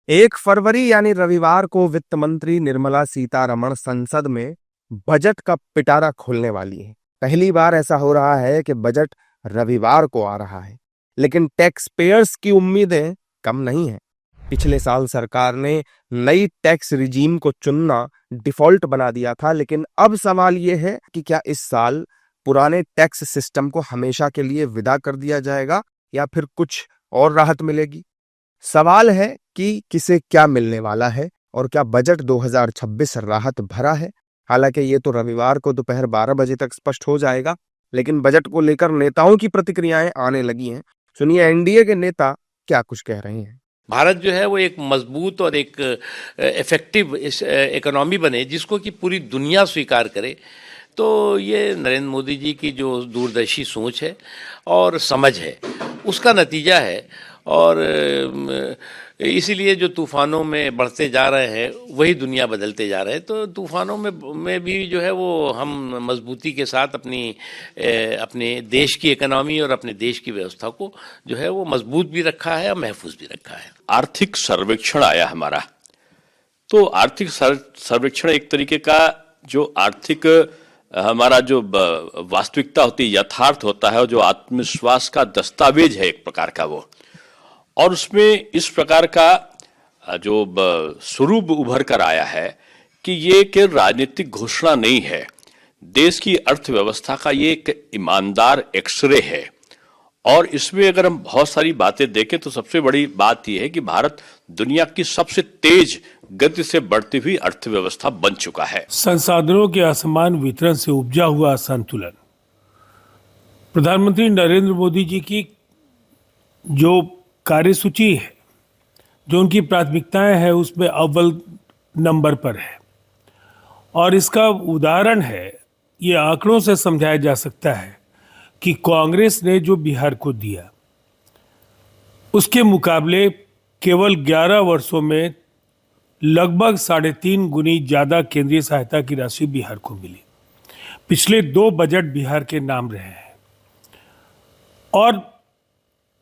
1 फरवरी यानी रविवार को वित्त मंत्री निर्मला सीतारमण संसद में बजट का पिटारा खोलने वाली है। पहली बार ऐसा हो रहा है कि बजट रविवार को आ रहा है, लेकिन टैक्स पेयर्स की उम्मीदें कम नहीं है। पिछले साल सरकार ने नई टैक्स रिजीम को चुनना डिफॉल्ट बना दिया था, लेकिन अब सवाल यह है कि क्या इस साल पुराने टैक्स सिस्टम को हमेशा के लिए विदा कर दिया जाएगा या फिर कुछ और राहत मिलेगी। सवाल है कि किसे क्या मिलने वाला है और क्या बजट 2026 राहत भरा है। हालांकि ये तो रविवार को दोपहर 12 बजे तक स्पष्ट हो जाएगा, लेकिन बजट को लेकर नेताओं की प्रतिक्रियाएं आने लगी हैं। सुनिए एनडीए के नेता क्या कुछ कह रहे हैं। भारत जो है वो एक मजबूत और एक इफेक्टिव इकोनॉमी बने जिसको कि पूरी दुनिया स्वीकार करे, तो ये नरेंद्र मोदी जी की जो दूरदर्शी सोच है और समझ है उसका नतीजा है। और इसीलिए जो तूफानों में बढ़ते जा रहे हैं वही दुनिया बदलते जा रहे हैं। तो तूफानों में भी जो है वो हम मजबूती के साथ अपने देश की इकोनॉमी और अपने देश की व्यवस्था को जो है वो मजबूत भी रखा है और महफूज भी रखा है। आर्थिक सर्वेक्षण आया हमारा, तो आर्थिक सर्वेक्षण एक तरीके का जो आर्थिक हमारा जो वास्तविकता होती है, यथार्थ होता है और जो आत्मविश्वास का दस्तावेज है एक प्रकार का वो, और उसमें इस प्रकार का जो स्वरूप उभर कर आया है कि ये कि राजनीतिक घोषणा नहीं है, देश की अर्थव्यवस्था का ये एक ईमानदार एक्सरे है। और इसमें अगर हम बहुत सारी बातें देखें तो सबसे बड़ी बात यह है कि भारत दुनिया की सबसे तेज गति से बढ़ती हुई अर्थव्यवस्था बन चुका है। संसाधनों के असमान वितरण से उपजा हुआ असंतुलन, प्रधानमंत्री नरेंद्र मोदी जी की जो कार्यसूची है, जो उनकी प्राथमिकताएं हैं, उसमें अव्वल नंबर पर है। और इसका उदाहरण है, ये आंकड़ों से समझाया जा सकता है कि कांग्रेस ने जो बिहार को दिया उसके मुकाबले केवल 11 वर्षों में लगभग 3.5 गुनी ज़्यादा केंद्रीय सहायता की राशि बिहार को मिली। पिछले 2 बजट बिहार के नाम रहे हैं और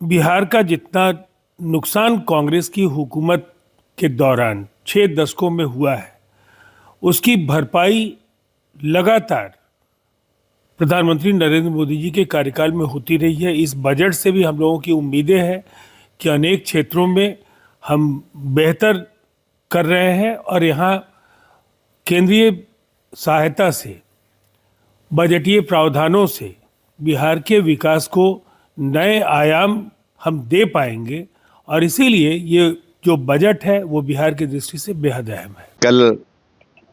बिहार का जितना नुकसान कांग्रेस की हुकूमत के दौरान 6 दशकों में हुआ है, उसकी भरपाई लगातार प्रधानमंत्री नरेंद्र मोदी जी के कार्यकाल में होती रही है। इस बजट से भी हम लोगों की उम्मीदें हैं कि अनेक क्षेत्रों में हम बेहतर कर रहे हैं और यहाँ केंद्रीय सहायता से, बजटीय प्रावधानों से बिहार के विकास को नए आयाम हम दे पाएंगे। और इसीलिए ये जो बजट है वो बिहार की दृष्टि से बेहद अहम है। कल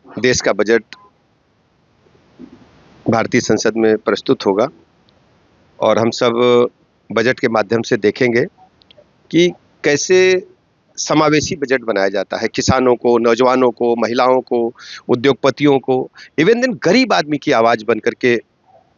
देश का बजट भारतीय संसद में प्रस्तुत होगा और हम सब बजट के माध्यम से देखेंगे कि कैसे समावेशी बजट बनाया जाता है। किसानों को, नौजवानों को, महिलाओं को, उद्योगपतियों को, इवन दिन गरीब आदमी की आवाज़ बन करके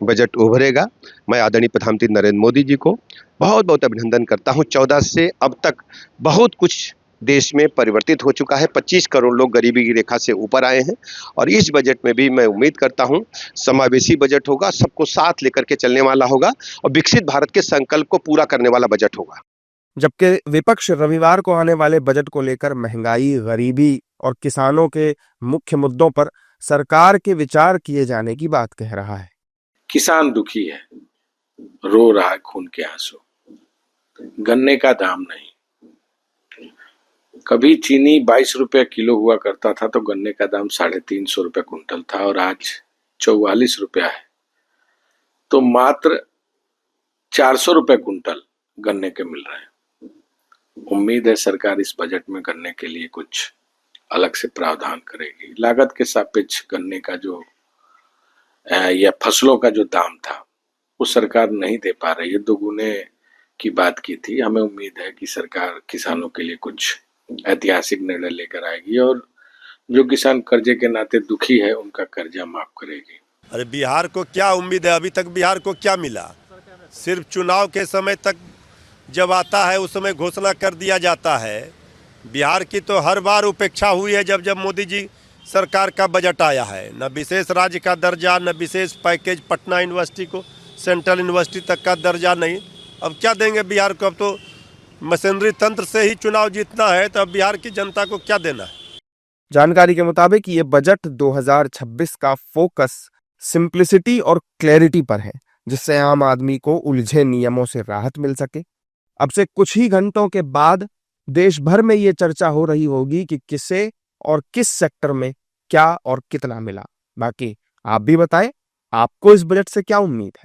बजट उभरेगा। मैं आदरणीय प्रधानमंत्री नरेंद्र मोदी जी को बहुत बहुत अभिनंदन करता हूं। 14 से अब तक बहुत कुछ देश में परिवर्तित हो चुका है। 25 करोड़ लोग गरीबी की रेखा से ऊपर आए हैं और इस बजट में भी मैं उम्मीद करता हूं समावेशी बजट होगा, सबको साथ लेकर के चलने वाला होगा और विकसित भारत के संकल्प को पूरा करने वाला बजट होगा। जबकि विपक्ष रविवार को आने वाले बजट को लेकर महंगाई, गरीबी और किसानों के मुख्य मुद्दों पर सरकार के विचार किए जाने की बात कह रहा है। किसान दुखी है, रो रहा है खून के आंसू। गन्ने का दाम नहीं, कभी चीनी 22 रुपए किलो हुआ करता था तो गन्ने का दाम 350 रुपए कुंटल था और आज 44 रुपया है, तो मात्र 400 रुपए कुंटल गन्ने के मिल रहे हैं। उम्मीद है सरकार इस बजट में गन्ने के लिए कुछ अलग से प्रावधान करेगी। लागत के सापेक्ष गन्ने का जो या फसलों का जो दाम था वो सरकार नहीं दे पा रही है, दोगुने की बात की थी। हमें उम्मीद है कि सरकार किसानों के लिए कुछ ऐतिहासिक निर्णय लेकर आएगी और जो किसान कर्जे के नाते दुखी है उनका कर्जा माफ करेगी। अरे बिहार को क्या उम्मीद है? अभी तक बिहार को क्या मिला? सिर्फ चुनाव के समय तक जब आता है उस समय घोषणा कर दिया जाता है। बिहार की तो हर बार उपेक्षा हुई है जब जब मोदी जी सरकार का बजट आया है। न विशेष राज्य का दर्जा, न विशेष पैकेज, पटना यूनिवर्सिटी को सेंट्रल यूनिवर्सिटी तक का दर्जा नहीं। अब क्या देंगे बिहार को? अब तो मशीनरी तंत्र से ही चुनाव जीतना है, तो अब बिहार की जनता को क्या देना है। जानकारी के मुताबिक ये बजट 2026 का फोकस सिंप्लिसिटी और क्लैरिटी पर है, जिससे आम आदमी को उलझे नियमों से राहत मिल सके। अब से कुछ ही घंटों के बाद देश भर में ये चर्चा हो रही होगी कि किसे और किस सेक्टर में क्या और कितना मिला। बाकी आप भी बताएं, आपको इस बजट से क्या उम्मीद है।